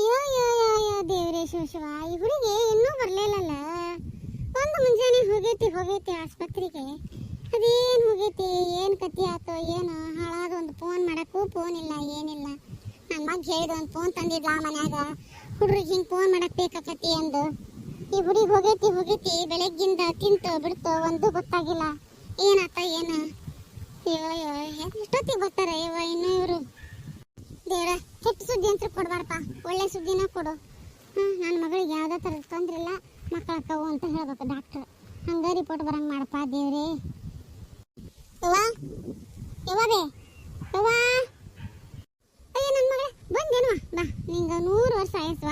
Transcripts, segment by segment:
ಯೋ ದೇವ್ರೇ ಶಿವ ಈ ಹುಡುಗಿ ಇನ್ನೂ ಬರ್ಲಿಲ್ಲಲ್ಲ. ಒಂದು ಮುಂಜಾನೆ ಹೋಗೈತಿ ಆಸ್ಪತ್ರೆಗೆ. ಅದೇನು ಹೋಗೈತಿ, ಏನು ಕತಿ ಆತೋ ಏನು ಹಾಳಾದ. ಒಂದು ಫೋನ್ ಮಾಡಕ್ಕೂ ಫೋನ್ ಇಲ್ಲ, ಏನಿಲ್ಲ. ನನ್ನ ಮಗ ಹೇಳಿದ ಒಂದು ಫೋನ್ ತಂದಿದ್ಲ ಮನ್ಯಾಗ, ಹುಡ್ರಿಗೆ ಹಿಂಗೆ ಫೋನ್ ಮಾಡಕ್ ಬೇಕಾಕತಿ ಅಂದು. ಈ ಹುಡುಗಿ ಹೋಗೈತಿ ಬೆಳಗ್ಗಿಂದ ತಿಂತು ಬಿಡ್ತು ಒಂದು ಗೊತ್ತಾಗಿಲ್ಲ. ಏನಾತ ಏನು ಎಷ್ಟೊತ್ತಿಗೆ ಬರ್ತಾರೆ ಇನ್ನು ಇವರು. ದೇವ್ರ ಕೆಟ್ಟ ಸುದ್ದಿ ಅಂತ ಕೊಡ್ಬಾರಪ್ಪ, ಒಳ್ಳೆ ಸುದ್ದಿನ ಕೊಡು. ನನ್ನ ಮಗಳಿಗೆ ಯಾವುದೇ ಥರದ ತೊಂದ್ರೆ ಇಲ್ಲ, ಮಕ್ಕಳಕ್ಕವು ಅಂತ ಹೇಳ್ಬೇಕು ಡಾಕ್ಟರ್. ಹಂಗೆ ರಿಪೋರ್ಟ್ ಬರಂಗೆ ಮಾಡಪ್ಪ ದೇವ್ರೇ. ಅಯ್ಯ ನನ್ನ ಮಗಳೇ ಬಂದೇನುವ, ಬಾ ನಿಂಗೆ 100 ವರ್ಷ ಆಯಸ್ವ.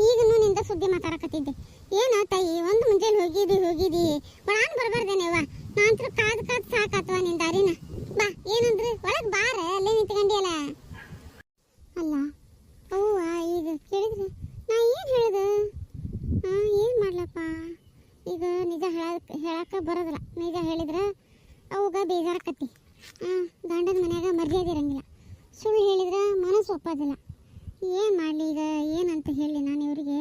ಈಗನೂ ನಿಂದ ಸುದ್ದಿ ಮಾತಾಡಕತ್ತಿದ್ದೆ. ಏನೋ ತಾಯಿ, ಒಂದು ಮುಂಜಾನೆ ಹೋಗಿದಿ ಒಳಾನ್ ಬರಬಾರ್ದೇನೆವ್ವ. ನಾನಂತೂ ಕಾದು ಸಾಕಾತ್ವ ನಿನ್ನ ದಾರಿನ. ಬಾ ಏನಂದ್ರೆ ಒಳಗೆ ಬಾರ, ಅಲ್ಲೇ ನಿಂತ್ಕೊಂಡಿಯಲ್ಲ. ಅಲ್ಲ ಅವ್ವ ಈಗ ಕೇಳಿದ್ರೆ ನಾ ಏನು ಹೇಳ್ದೆ? ಏನು ಮಾಡ್ಲಪ್ಪ ಈಗ? ನಿಜ ಹೇಳಕ್ಕೆ ಬರೋದಿಲ್ಲ. ನಿಜ ಹೇಳಿದ್ರೆ ಅವಾಗ ಬೇಜಾರಕತ್ತಿ. ಗಂಡನ ಮನ್ಯಾಗ ಮರ್ಯಾದೆ ಇರಂಗಿಲ್ಲ. ಸುಳ್ಳು ಹೇಳಿದ್ರೆ ಮನಸ್ಸು ಒಪ್ಪೋದಿಲ್ಲ. ಏನು ಮಾಡಲಿ ಈಗ? ಏನಂತ ಹೇಳಿ ನಾನು ಇವರಿಗೆ?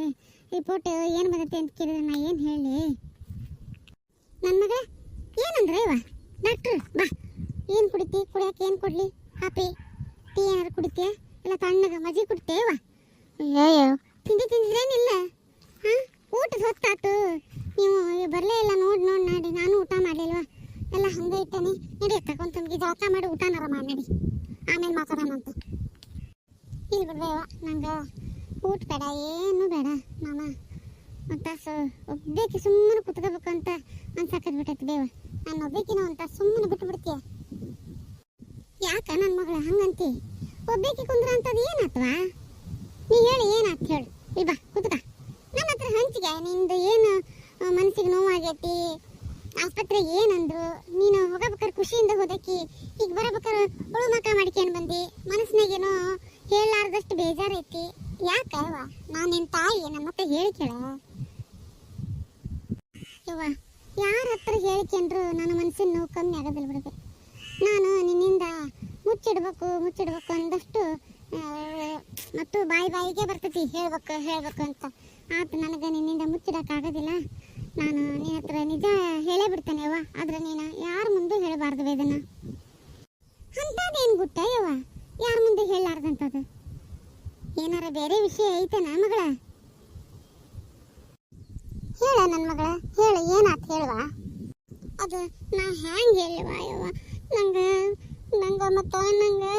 ರಿಪೋರ್ಟ್ ಏನು ಬರುತ್ತೆ ಅಂತ ಕೇಳಿದ್ರೆ ನಾ ಏನು ಹೇಳಿ? ನನ್ನ ಮಗ ಏನಂದ್ರೆ ಇವ ಡಾಕ್ಟ್ರು, ಬಾ ಏನು ಕುಡಿತಿ? ಕುಡಿಯೋಕೆ ಏನು ಕೊಡಲಿ? ಕಾಪಿ ಟೀ ಏನಾರು ಕುಡಿತೀಯ? ಇಲ್ಲ ತಣ್ಣಗೆ ಮಜ್ಜಿಗೆ ಕುಡಿತೇವ? ಅಯ್ಯೋ ತಿಂದಿದ್ರೇನಿಲ್ಲ. ಊಟದ ಹೊತ್ತಾತು, ನೀವು ಬರಲೇ ಇಲ್ಲ. ನೋಡಿ ನಾಡಿ ನಾನು ಊಟ ಮಾಡಲಿಲ್ವಾ? ಎಲ್ಲ ಹಂಗೆ ಇಟ್ಟನಿ. ನಡಿ ತಗೊಂಡು ತಮಗೆ ಜಳಕ ಮಾಡಿ ಊಟನಾರ ಮಾಡಿ ನಡಿ, ಆಮೇಲೆ ಮಾತಾಡೋಣಂತ. ಇಲ್ಲಿ ಬಿಡ್ಬೇವ, ನಂಗೆ ಊಟ ಬೇಡ, ಏನು ಬೇಡ. ಮಾಮ ಒಂದು ತಾಸು ಒಬ್ಬೇಕಿ ಸುಮ್ಮನೆ ಕುತ್ಕೋಬೇಕಂತ ಅನ್ಸಾಕತ್ಬಿಟ್ಟೈತಿ ಬೇವ. ನಾನು ಒಬ್ಬೇಕಿನ ಒಂದು ತಾಸು ಸುಮ್ಮನೆ ಬಿಟ್ಟು ಬಿಡ್ತೀಯ. ಯಾಕ ನನ್ನ ಮಗಳ ಹಂಗಂತಿ? ಒಬ್ಬೇಕಿ ಕುಂದ್ರ ಅಂತದ್ದು ಏನಾತ್ವಾ? ನೀ ಹೇಳಿ ಏನಾತ್ ಹೇಳು. ಇಲ್ಲಿ ಬಾ ಕುತ್ಕ, ನನ್ನ ಹತ್ರ ಹಂಚಿಗೆ. ನಿಂದು ಏನು ಮನಸ್ಸಿಗೆ ನೋವಾಗೈತಿ? ಆಸ್ಪತ್ರೆಗೆ ಏನಂದ್ರು? ನೀನು ಹೋಗಬೇಕಾದ್ರೆ ಖುಷಿಯಿಂದ ಹೋದಕ್ಕಿ, ಈಗ ಬರಬೇಕಾದ್ರೆ ಉಳು ಮಕ ಮಾಡ್ಕೊಂಡು ಬಂದು ಮನಸ್ಸಿನಾಗೇನೋ ಹೇಳಲಾರ್ದಷ್ಟು ಬೇಜಾರೈತಿ. ಯಾಕವ? ನಾನು ನಿನ್ನ ತಾಯಿ, ನನ್ನ ಮತ್ತೆ ಹೇಳಿ ಕೇಳ. ಯವ್ವ, ಯಾರ ಹತ್ರ ಹೇಳಿಕೊಂಡ್ರು ನನ್ನ ಮನಸ್ಸಿನ ನೋವು ಕಮ್ಮಿ ಆಗೋದಿಲ್ಲ ಬಿಡುತ್ತೆ. ನಾನು ನಿನ್ನಿಂದ ಮುಚ್ಚಿಡ್ಬೇಕು ಅಂದಷ್ಟು ಮತ್ತು ಬಾಯಿಗೆ ಬರ್ತೈತಿ ಹೇಳ್ಬೇಕು ಅಂತ. ಆತ ನನಗೆ ನಿನ್ನಿಂದ ಮುಚ್ಚಿಡೋಕ್ಕಾಗೋದಿಲ್ಲ. ನಾನು ನಿನ್ನ ಹತ್ರ ನಿಜ ಹೇಳೇ ಬಿಡ್ತೇನೆ ಯವ್ವ. ಆದ್ರೆ ನೀನು ಯಾರ ಮುಂದೆ ಹೇಳಬಾರ್ದು ಇದನ್ನ. ಅಂಥದ್ದೇನು ಗುಟ್ಟ ಯವ್ವ, ಯಾರ ಮುಂದೆ ಹೇಳಲಾರ್ದಂಥದ್ದು? ಏನಾರ ಬೇರೆ ವಿಷಯ ಐತೆನಾ ಮಗಳ? ಹೇಳ ನನ್ನ ಮಗಳ, ಹೇಳು ಏನಾತ್ ಹೇಳುವ. ಅದು ನಾ ಹ್ಯಾಂಗೆ ಹೇಳುವ ಯವ್ವ? ನಂಗೆ ಮತ್ತು ನಂಗೆ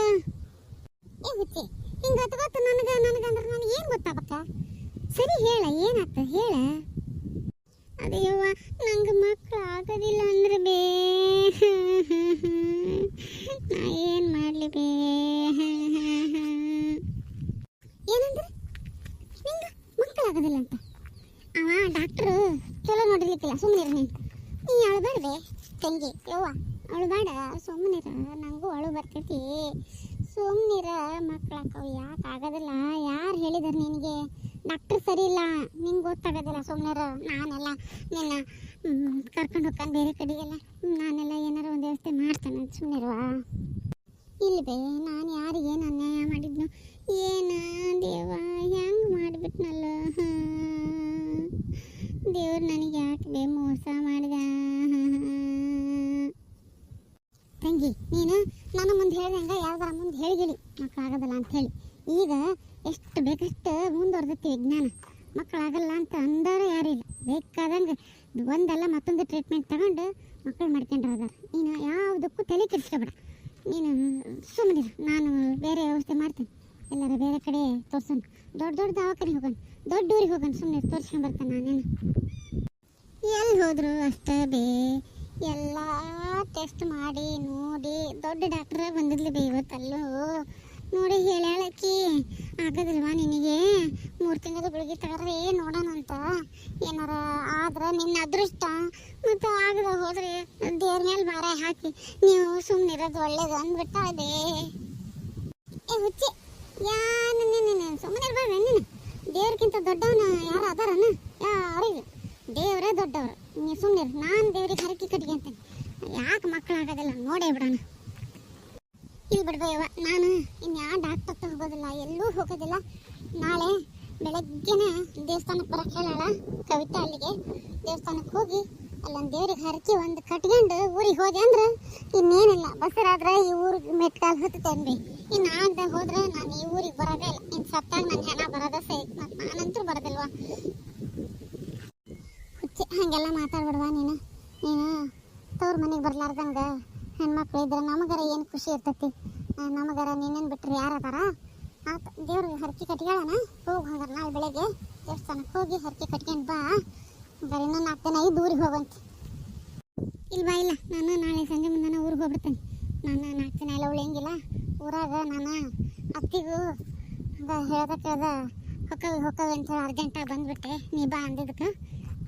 ಹುಚ್ಚಿ ಹಿಂಗೆ ಗೊತ್ತು ನನಗಂದ್ರೆ ನನಗೆ ಏನು ಗೊತ್ತಾಗಕ್ಕ? ಸರಿ ಹೇಳ, ಏನಾತ ಹೇಳ. ಅದೇವ್ವ, ನಂಗೆ ಮಕ್ಕಳು ಆಗೋದಿಲ್ಲ ಅಂದ್ರೆ ಬೇ, ನಾ ಏನು ಮಾಡಲಿ ಬೇ? ಏನಂದ್ರೆ ನಿಂಗೆ ಮಕ್ಕಳು ಆಗೋದಿಲ್ಲ ಅಂತ ಅವ ಡಾಕ್ಟ್ರು ಚಲೋ ನೋಡಿರ್ಲಿಕ್ಕಿಲ್ಲ. ಸುಮ್ಮನಿರ ನೀ ಅಳಬೇಡ್ಬೇ ತಂಗಿ ಯವ್ವ, ಅಳಬೇಡ, ಸುಮ್ಮನಿರ. ನನಗೂ ಅಳು ಬರ್ತೈತಿ, ಸುಮ್ಮನಿರ. ಮಕ್ಕಳಾಕವು ಯಾಕೆ ಆಗೋದಿಲ್ಲ? ಯಾರು ಹೇಳಿದಾರೆ ನಿನಗೆ? ಡಾಕ್ಟ್ರ್ ಸರಿ ಇಲ್ಲ, ನಿಂಗೆ ಗೊತ್ತಾಗೋದಿಲ್ಲ. ಸುಮ್ಮನಿರ. ನಾನೆಲ್ಲ ನಿನ್ನ ಕರ್ಕೊಂಡು ಹೋಗ್ತಾನೆ ಬೇರೆ ಕಡೆಗೆಲ್ಲ. ನಾನೆಲ್ಲ ಏನಾರ ಒಂದು ವ್ಯವಸ್ಥೆ ಮಾಡ್ತಾನೆ, ಸುಮ್ಮನಿರುವ. ಇಲ್ಲಿ ಬೇ, ನಾನು ಯಾರಿಗೇನು ಅನ್ಯಾಯ ಮಾಡಿದ್ನು? ಏನು ದೇವ, ಹೆಂಗೆ ಮಾಡಿಬಿಟ್ನಲ್ಲ ದೇವ್ರು. ನನಗೆ ಯಾಕೆ ಬೇ ಮೋಸ ಮಾಡಿದ? ತಂಗಿ, ನೀನು ನನ್ನ ಮುಂದೆ ಹೇಳ್ದಂಗೆ ಯಾವ್ದಾರ ಮುಂದೆ ಹೇಳಿ ಮಕ್ಕಳಾಗೋದಿಲ್ಲ ಅಂತ ಹೇಳಿ. ಈಗ ಎಷ್ಟು ಬೇಕಷ್ಟು ಮುಂದುವರೆದೈತಿ ವಿಜ್ಞಾನ. ಮಕ್ಕಳಾಗಲ್ಲ ಅಂತ ಅಂದವರು ಯಾರಿಲ್ಲ. ಬೇಕಾದಂಗೆ ಒಂದಲ್ಲ ಮತ್ತೊಂದು ಟ್ರೀಟ್ಮೆಂಟ್ ತಗೊಂಡು ಮಕ್ಕಳು ಮಾಡ್ಕೊಂಡ್ರದಾರ. ನೀನು ಯಾವುದಕ್ಕೂ ತಲೆ ಕೆಡಿಸ್ಕೊಬೇಡ. ನೀನು ಸುಮ್ಮನೆ ನಾನು ಬೇರೆ ವ್ಯವಸ್ಥೆ ಮಾಡ್ತೇನೆ. ಎಲ್ಲರ ಬೇರೆ ಕಡೆ ತೋರ್ಸೋಣ, ದೊಡ್ಡ ದವಾಖಾನೆ ಹೋಗೋಣ, ದೊಡ್ಡ ಊರಿಗೆ ಹೋಗೋಣ. ಸುಮ್ಮನೆ ತೋರಿಸ್ಕೊಂಡು ಬರ್ತಾನೆ. ನಾನೇನು ಎಲ್ಲಿ ಹೋದ್ರು ಅಷ್ಟೇ ಬೇ, ಎಲ್ಲ ಟೆಸ್ಟ್ ಮಾಡಿ ನೋಡಿ ದೊಡ್ಡ ಡಾಕ್ಟ್ರ ಬಂದಿದ್ಲಿ ಬೇ. ಇವತ್ತಲ್ಲೂ ನೋಡಿ ಹೇಳಕ್ಕಿ ಆಗೋದಿಲ್ವಾ ನಿನಗೆ? 3 ತಿಂಗಳ ಗುಳಿಗೆ ತಗರ್ರಿ ನೋಡೋಣ ಅಂತ. ಏನಾರ ಆದ್ರೆ ನಿನ್ನ ಅದೃಷ್ಟ, ಮತ್ತು ಆಗದ ಹೋದ್ರೆ ದೇವ್ರ ಮೇಲೆ ಭಾರ ಹಾಕಿ ನೀವು ಸುಮ್ಮನಿರೋದು ಒಳ್ಳೇದು ಅಂದ್ಬಿಟ್ಟಾದೆ. ಹುಚ್ಚಿ, ನೀನು ಸುಮ್ಮನೆ ಇರ್ಬೇಡ. ನೀನು ದೇವ್ರಿಗಿಂತ ದೊಡ್ಡವನ ಯಾರು ಅದಾರನ? ಯಾರಿಲ್ಲ, ದೇವರೇ ದೊಡ್ಡವರು. ನೀವು ಸುಮ್ಮನೆ ನಾನು ದೇವ್ರಿಗೆ ಹರಕಿ ಕಟ್ಗೆ ಅಂತೇನೆ. ಯಾಕೆ ಮಕ್ಕಳಾಗೋದಿಲ್ಲ ನೋಡೇ ಬಿಡೋಣ. ಇಲ್ಲಿ ಬಿಡ್ಬೇವ, ನಾನು ಇನ್ಯಾ ಡಾಕ್ಟರ್ ಹೋಗೋದಿಲ್ಲ, ಎಲ್ಲೂ ಹೋಗೋದಿಲ್ಲ. ನಾಳೆ ಬೆಳಗ್ಗೆನೆ ದೇವಸ್ಥಾನಕ್ಕೆ ಬರಕ್ಕೆ ಹೇಳೋಣ ಕವಿತಾ ಅಲ್ಲಿಗೆ ದೇವಸ್ಥಾನಕ್ಕೆ ಹೋಗಿ ಅಲ್ಲೊಂದು ದೇವ್ರಿಗೆ ಹರಕೆ ಒಂದು ಕಟ್ಕೊಂಡು ಊರಿಗೆ ಹೋದೆ ಅಂದ್ರೆ ಇನ್ನೇನಿಲ್ಲ ಬಸರಾದ್ರೆ ಈ ಊರಿಗೆ ಮೆಟ್ಕಾಲ್ ಹತ್ತೇನೆ ಬಿ ಇನ್ನು ಆದ ಹೋದ್ರೆ ನಾನು ಈ ಊರಿಗೆ ಬರೋದೇ ಇಲ್ಲ ಇನ್ನು ಸತ್ತಾಗ ನನ್ನ ಹೆಣ ಬರೋದ ಸಹಿತ ಮತ್ತು ನಾನಂತೂ ಬರೋದಿಲ್ವಾ ಹುಚ್ಚಿ ಹಾಗೆಲ್ಲ ಮಾತಾಡ್ಬಿಡ್ವಾ ನೀನು ತವ್ರ ಮನೆಗೆ ಬರ್ಲಾರ್ದಂಗೆ ಹೆಣ್ಮಕ್ಳು ಇದ್ರೆ ನಮಗರ ಏನು ಖುಷಿ ಇರ್ತೈತಿ ನಮಗರ ನೀನೇನು ಬಿಟ್ರೆ ಯಾರದಾರ ಆತ ದೇವ್ರಿಗೆ ಹರಕೆ ಕಟ್ಕೊಳ್ಳೋಣ ಹೋಗಿ ಹಂಗಾರೆ ನಾಳೆ ಬೆಳಗ್ಗೆ ದೇವಸ್ಥಾನಕ್ಕೆ ಹೋಗಿ ಹರಕೆ ಕಟ್ಕೊಂಡು ಬಾ ಹಂಗಾರೆ ಇನ್ನೂ 4 ದಿನ ಐದು ಊರಿಗೆ ಹೋಗಂತ ಇಲ್ವಾ ಇಲ್ಲ ನಾನು ನಾಳೆ ಸಂಜೆ ಮುಂದೆ ಊರಿಗೆ ಹೋಗ್ಬಿಡ್ತೇನೆ ನಾನು 4 ದಿನ ಎಲ್ಲ ಉಳಿಯಂಗಿಲ್ಲ ಊರಾಗ ನಾನು ಅತ್ತಿಗೂ ಹಂಗೆ ಹೇಳ್ದಕ್ಕೆ ಹೊಕ್ಕವಿ ಅಂತ ಹೇಳಿ ಅರ್ಜೆಂಟಾಗಿ ಬಂದುಬಿಟ್ಟೆ ನೀ ಬಾ ಅಂದಿದ್ದಕ್ಕೆ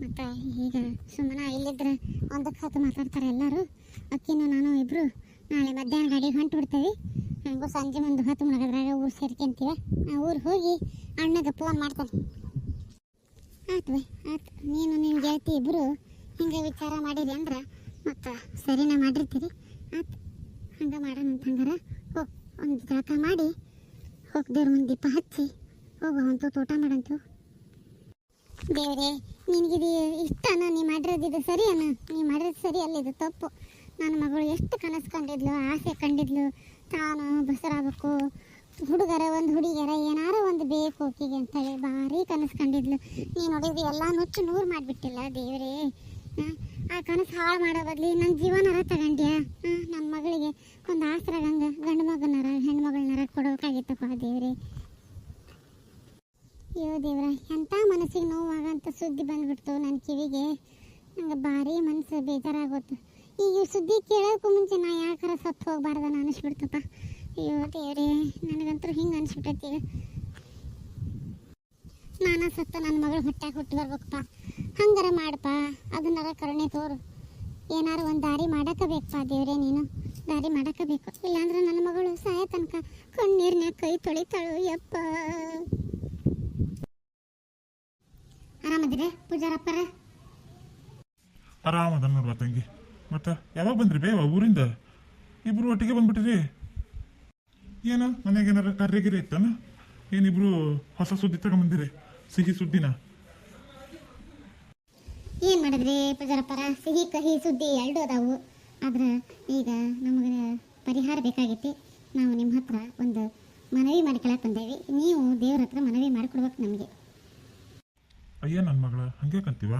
ಮತ್ತು ಈಗ ಸುಮ್ಮನೆ ಇಲ್ಲಿದ್ರೆ ಒಂದಕ್ಕೆ ಹತ್ತು ಮಾತಾಡ್ತಾರೆ ಎಲ್ಲರೂ ಅಕ್ಕಿನೂ ನಾನು ಇಬ್ಬರು ನಾಳೆ ಮಧ್ಯಾಹ್ನ ಗಾಡಿಗೆ ಹೊಂಟು ಬಿಡ್ತೇವೆ ಹಂಗೂ ಸಂಜೆ ಮುಂದೆ 10 ಮುಳಗದ್ರಾಗ ಊರು ಸೇರ್ಕೊಂತೀವಿ ನಾ ಊರಿಗೆ ಹೋಗಿ ಅಣ್ಣಗೆ ಫೋನ್ ಮಾಡ್ತೇನೆ ಆಯ್ತು ಆಯ್ತು ನೀನು ನಿನ್ನ ಗೆಳತಿ ಇಬ್ಬರು ಹಿಂಗೆ ವಿಚಾರ ಮಾಡಿರಿ ಅಂದ್ರೆ ಮತ್ತು ಸರಿನಾ ಮಾಡಿರ್ತೀರಿ ಆಯ್ತು ಹಂಗೆ ಮಾಡೋಣ ಅಂತ ಹಂಗಾರ ಹೋಗಿ ಒಂದು ಜಳಕ ಮಾಡಿ ಹೋಗಿ ದೇವ್ರ ಮುಂದೆ ದೀಪ ಹಚ್ಚಿ ಹೋಗುವಂತು ತೋಟ ಮಾಡಂತು ದೇವ್ರೇ ನಿನಗಿದು ಇಷ್ಟನ ನೀ ಮಾಡಿರೋದಿದು ಸರಿ ಅನ್ನ ನೀ ಮಾಡಿರೋದು ಸರಿ ಅಲ್ಲ ಇದು ತಪ್ಪು ನನ್ನ ಮಗಳು ಎಷ್ಟು ಕನಸು ಕಂಡಿದ್ಲು ಆಸೆ ಕಂಡಿದ್ಲು ತಾನು ಬಸರಾಗಬೇಕು ಹುಡುಗರ ಒಂದು ಹುಡುಗಿಯರ ಏನಾರ ಒಂದು ಬೇಕು ಆಕಿಗೆ ಅಂತೇಳಿ ಭಾರಿ ಕನಸು ಕಂಡಿದ್ಲು ನೀನು ನೋಡಿದ್ವಿ ಎಲ್ಲ ನುಚ್ಚು ನೂರು ಮಾಡಿಬಿಟ್ಟಿಲ್ಲ ದೇವ್ರೇ ಆ ಕನಸು ಹಾಳು ಮಾಡೋ ಬದಲಿ ನನ್ನ ಜೀವನರ ತಗೊಂಡ್ಯಾ ನನ್ನ ಮಗಳಿಗೆ ಒಂದು ಆಸರಾಗಂಗೆ ಗಂಡು ಮಗನರ ಹೆಣ್ಣು ಮಗಳನ್ನರ ಕೊಡೋಕಾಗಿತ್ತಪ್ಪ ದೇವ್ರೇ ಅಯ್ಯೋ ದೇವ್ರ ಎಂಥ ಮನಸ್ಸಿಗೆ ನೋವಾಗಂತ ಸುದ್ದಿ ಬಂದ್ಬಿಡ್ತು ನನ್ನ ಕಿವಿಗೆ ನಂಗೆ ಭಾರಿ ಮನಸ್ಸು ಬೇಜಾರಾಗೋತು ಈಗ ಸುದ್ದಿ ಕೇಳೋಕ್ಕೂ ಮುಂಚೆ ನಾ ಯಾಕಾರ ಸತ್ತು ಹೋಗ್ಬಾರ್ದು ಅನಿಸ್ಬಿಡ್ತಪ್ಪ ಅಯ್ಯೋ ದೇವ್ರೇ ನನಗಂತೂ ಹಿಂಗೆ ಅನಿಸ್ಬಿಟ್ಟೈತಿ ನಾನು ಸತ್ತು ನನ್ನ ಮಗಳು ಹೊಟ್ಟಾಗ ಹುಟ್ಟು ಬರ್ಬೇಕಪ್ಪ ಹಂಗಾರ ಮಾಡಪ್ಪ ಅದನ್ನಾರ ಕರುಣೆ ತೋರು ಏನಾರು ಒಂದು ದಾರಿ ಮಾಡಕ್ಕೆ ಬೇಕಪ್ಪ ದೇವ್ರೇ ನೀನು ದಾರಿ ಮಾಡಕ್ಕೆ ಬೇಕು ಇಲ್ಲಾಂದ್ರೆ ನನ್ನ ಮಗಳು ಸಾಯ ತನಕ ಕಣ್ಣೀರ್ನ್ಯಾಗ ಕೈ ತೊಳಿತಾಳು ಯಪ್ಪ ಆರಾಮದಿರೇ ಪೂಜಾರಪ್ಪರ ಆರಾಮದ ನೋಡ್ವಾ ತಂಗಿ ಮತ್ತೆ ಯಾವಾಗ ಬಂದ್ರಿ ಬೇವ ಊರಿಂದ ಇಬ್ರು ಒಟ್ಟಿಗೆ ಬಂದ್ಬಿಟ್ಟಿರಿ ಏನು ಮನೆಗೆ ಏನಾರ ಕಾರ್ಯಗಿರಿ ಇತ್ತಾನ ಏನಿಬ್ರು ಹೊಸ ಸುದ್ದಿ ತಗೊಂಬಂದಿರಿ ಸಿಹಿ ಸುದ್ದಿನ ಏನು ಮಾಡಿದ್ರಿ ಪೂಜಾರಪ್ಪರ ಸಿಹಿ ಕಹಿ ಸುದ್ದಿ ಎರಡು ಅದಾವು ಆದ್ರೆ ಈಗ ನಮಗೆ ಪರಿಹಾರ ಬೇಕಾಗೈತಿ ನಾವು ನಿಮ್ಮ ಹತ್ರ ಒಂದು ಮನವಿ ಮಾಡ್ಕೊಳಕ್ಕೆ ಬಂದೇವಿ ನೀವು ದೇವ್ರ ಹತ್ರ ಮನವಿ ಮಾಡಿಕೊಡ್ಬೇಕು ನಮಗೆ ಅಯ್ಯ ನನ್ನ ಮಗಳ ಹಂಗೆ ಕಂತೀವ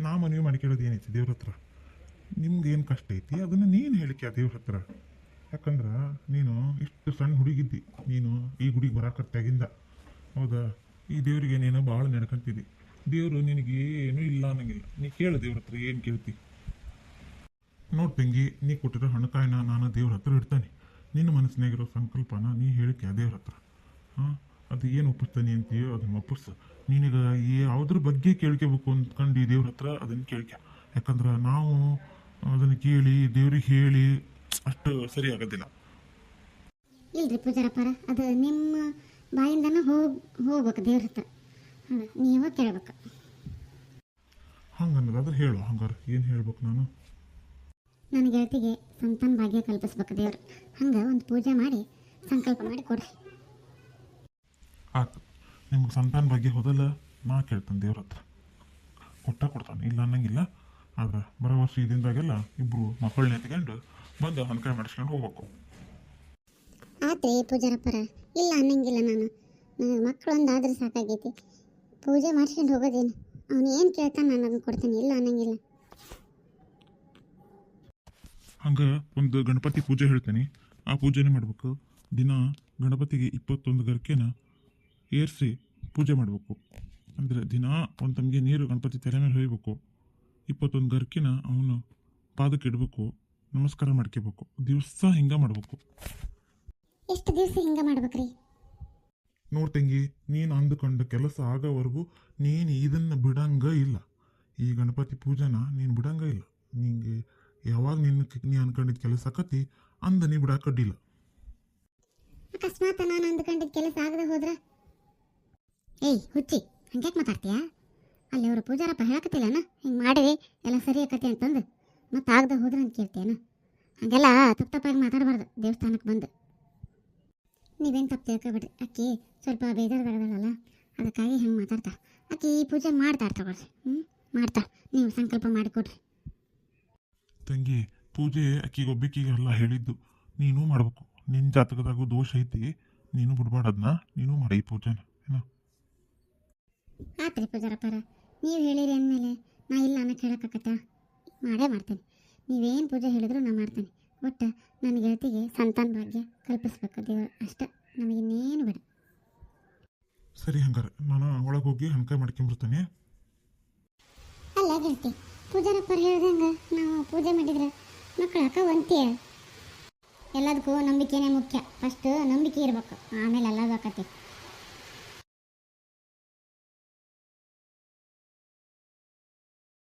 ನಾ ಮನವಿ ಮಾಡಿಕೊಳ್ಳೋದು ಏನೈತಿ ದೇವ್ರ ಹತ್ರ ನಿಮ್ಗೆ ಏನು ಕಷ್ಟ ಐತಿ ಅದನ್ನು ನೀನು ಹೇಳಿಕೆ ದೇವ್ರ ಹತ್ರ ಯಾಕಂದ್ರೆ ನೀನು ಇಷ್ಟು ಸಣ್ಣ ಹುಡುಗಿದ್ದಿ ನೀನು ಈ ಗುಡಿಗೆ ಬರಾಕತ್ತಾಗಿಂದ ಹೌದಾ ಈ ದೇವರಿಗೆ ನೀನು ಭಾಳ ನಡ್ಕೊಂತಿದ್ದಿ ದೇವರು ನಿನಗೆ ಏನೂ ಇಲ್ಲ ಅನ್ನಂಗಿಲ್ಲ ನೀ ಕೇಳು ದೇವ್ರ ಹತ್ರ ಏನು ಕೇಳ್ತಿ ನೋಡಿ ತಂಗಿ ನೀ ಕೊಟ್ಟಿರೋ ಹಣಕಾಯಿನ ನಾನು ದೇವ್ರ ಹತ್ರ ಇಡ್ತಾನೆ ನಿನ್ನ ಮನಸ್ಸಿನಾಗಿರೋ ಸಂಕಲ್ಪನ ನೀ ಹೇಳಿಕೆ ದೇವ್ರ ಹತ್ರ ಹಾಂ ಅದು ಏನು ಒಪ್ಪಿಸ್ತಾನೆ ಅಂತೀಯೋ ಅದನ್ನು ಒಪ್ಪಿಸು ನಿನಗೆ ಯಾವುದ್ರ ಬಗ್ಗೆ ಕೇಳ್ಕೋಬೇಕು ಅಂದ್ಕೊಂಡು ದೇವ್ರ ಹತ್ರ ಅದನ್ನು ಕೇಳ್ಕ ಯಾಕಂದ್ರೆ ನಾವು ಅದನ್ನು ಕೇಳಿ ದೇವ್ರಿಗೆ ಹೇಳಿ ಅಷ್ಟು ಸರಿ ಆಗೋದಿಲ್ಲ ಇಲ್ರಿ ಪೂಜಾರಪ್ಪರ ಅದು ನಿಮ್ಮ ಬಾಯಿಂದನೇ ಹೋಗ್ಬೇಕು ದೇವ್ರ ಹತ್ರ ನೀವೇ ಕೇಳ್ಬೇಕು ಹಂಗನ್ನೋದಾದ್ರೆ ಹೇಳು ಹಂಗಾರೆ ಏನು ಹೇಳ್ಬೇಕು ನಾನು ನನ್ನ ಗೆಳತಿಗೆ ಸಂತಾನ ಭಾಗ್ಯ ಕಲ್ಪಿಸ್ಬೇಕು ದೇವ್ರು ಹಂಗೆ ಒಂದು ಪೂಜೆ ಮಾಡಿ ಸಂಕಲ್ಪ ಮಾಡಿ ಕೊಡ್ರಿ ಆಯ್ತು ನಿಮ್ಗೆ ಸಂತಾನ ಬಗ್ಗೆ ಹೋದಲ್ಲ ನಾ ಕೇಳ್ತಾನೆ ದೇವ್ರ ಹತ್ರ ಕೊಡ್ತಾನೆ ಇಲ್ಲ ಅನ್ನಂಗಿಲ್ಲ ಆದ್ರೆ ಬರೋ ವರ್ಷ ಇದಿಂದಾಗೆಲ್ಲ ಇಬ್ಬರು ಮಕ್ಕಳನ್ನ ಎತ್ಕೊಂಡು ಬಂದು ಹಣ್ಕಾಯಿ ಮಾಡಿಸ್ಕೊಂಡು ಹೋಗ್ಬೇಕು ಆತ್ರಿ ಪೂಜಾರಪ್ಪರ ಇಲ್ಲ ಅನ್ನಂಗಿಲ್ಲ ನನಗೆ ಮಕ್ಕಳೊಂದಾದ್ರೆ ಸಾಕಾಗೈತಿ ಪೂಜೆ ಮಾಡ್ಸ್ಕೊಂಡು ಹೋಗೋದೇನು ಅವನು ಏನು ಕೇಳ್ತಾನೆ ನಾನು ಅದನ್ನು ಕೊಡ್ತಾನೆ ಇಲ್ಲ ಅನ್ನಂಗಿಲ್ಲ ಹಂಗೆ ಒಂದು ಗಣಪತಿ ಪೂಜೆ ಹೇಳ್ತೀನಿ ಆ ಪೂಜೆನೇ ಮಾಡ್ಬೇಕು ದಿನ ಗಣಪತಿಗೆ 21 ಗರ್ಕೆನ ಏರಿಸಿ ಪೂಜೆ ಮಾಡಬೇಕು ಅಂದರೆ ದಿನ ಒಂದು ತಮಗೆ ನೀರು ಗಣಪತಿ ತಲೆ ಮೇಲೆ ಹೊಯ್ಬೇಕು 21 ಗರ್ಕಿನ ಅವನು ಪಾದಕ್ಕೆ ಇಡಬೇಕು ನಮಸ್ಕಾರ ಮಾಡ್ಕೋಬೇಕು ದಿವಸ ಹಿಂಗೆ ಮಾಡಬೇಕು ಎಷ್ಟು ದಿವಸ ಹಿಂಗೆ ಮಾಡ್ಬೇಕ್ರಿ ನೋಡ್ ತಂಗಿ ನೀನು ಅಂದುಕೊಂಡ ಕೆಲಸ ಆಗೋವರೆಗೂ ನೀನು ಇದನ್ನು ಬಿಡಂಗ ಇಲ್ಲ ಈ ಗಣಪತಿ ಪೂಜೆನ ನೀನು ಬಿಡಂಗ ಇಲ್ಲ ನಿಂಗೆ ಯಾವಾಗ ನೀ ಅನ್ಕೊಂಡಿದ್ದ ಕೆಲಸ ಆಕತಿ ಅಂದ ನೀ ಬಿಡಾಕಡ್ಡಿಲ್ಲ ಅಕಸ್ಮಾತ್ ನಾನು ಅಂದ್ಕೊಂಡಿದ್ದ ಕೆಲಸ ಆಗದೆ ಹೋದ್ರ ಏಯ್ ಹುಚ್ಚಿ ಹಂಗ್ಯಾಕೆ ಮಾತಾಡ್ತೀಯಾ ಅಲ್ಲಿ ಅವರು ಪೂಜಾರಪ್ಪ ಹೇಳಕತ್ತಿಲ್ಲನ ಹಿಂಗೆ ಮಾಡಿರಿ ಎಲ್ಲ ಸರಿ ಆಕತಿ ಅಂತಂದು ಮತ್ತೆ ಆಗದೆ ಹೋದ್ರೆ ಅಂತ ಕೇಳ್ತೀಯನ ಹಾಗೆಲ್ಲ ತಪ್ಪಾಗಿ ಮಾತಾಡಬಾರ್ದು ದೇವಸ್ಥಾನಕ್ಕೆ ಬಂದು ನೀವೇನು ತಪ್ಪು ತಿಳ್ಕೊಬಿಡ್ರಿ ಅಕ್ಕಿ ಸ್ವಲ್ಪ ಬೇಜಾರದಾಗದಲ್ಲ ಅದಕ್ಕಾಗಿ ಹೆಂಗೆ ಮಾತಾಡ್ತಾರೆ. ಆಕೆ ಈ ಪೂಜೆ ಮಾಡ್ತಾರೆ ತಗೊಳ್ರಿ. ಮಾಡ್ತಾರೆ, ನೀವು ಸಂಕಲ್ಪ ಮಾಡಿಕೊಡ್ರಿ. ತಂಗಿ, ಪೂಜೆ ಅಕ್ಕಿಗೊಬ್ಬಿಕ್ಕಿಗೆಲ್ಲ ಹೇಳಿದ್ದು ನೀನು ಮಾಡ್ಬೇಕು. ನಿನ್ನ ಜಾತಕದಾಗೂ ದೋಷ ಐತಿ, ನೀನು ಬಿಡ್ಬಾರ್ದನ್ನ, ನೀನು ಮಾಡಿ ಈ ಪೂಜೆನ ಏನೋ. ಆತ್ರಿ ಪೂಜಾರಪ್ಪರ, ನೀವು ಹೇಳಿರಿ ಅಂದಮೇಲೆ ನಾ ಇಲ್ಲ ಅನ್ನಕ್ಕೆ ಹೇಳೋಕ್ಕಾಗತ್ತಾ? ಮಾಡೇ ಮಾಡ್ತೇನೆ. ನೀವೇನು ಪೂಜೆ ಹೇಳಿದ್ರು ನಾ ಮಾಡ್ತೇನೆ. ಒಟ್ಟು ನನ್ನ ಗೆಳತಿಗೆ ಸಂತಾನ ಭಾಗ್ಯ ಕಲ್ಪಿಸ್ಬೇಕು ದೇವರು, ಅಷ್ಟೇ. ನಮಗಿನ್ನೇನು ಬೇಡ. ಸರಿ, ಹಂಗಾರೆ ನಾನು ಒಳಗೆ ಹೋಗಿ ಹಣ್ಕಾಯಿ ಮಾಡ್ಕೊಂಬರ್ತೀನಿ. ಅಲ್ಲ ಗೆಳತಿ, ಪೂಜಾರಪ್ಪರು ಹೇಳ್ದಂಗೆ ನಾವು ಪೂಜೆ ಮಾಡಿದ್ರೆ ಮಕ್ಕಳು ಅಕ್ಕವಂತೀಯ. ಎಲ್ಲದಕ್ಕೂ ನಂಬಿಕೆನೇ ಮುಖ್ಯ. ಫಸ್ಟ್ ನಂಬಿಕೆ ಇರ್ಬೇಕು, ಆಮೇಲೆ ಎಲ್ಲದೂ ಆಕತಿ.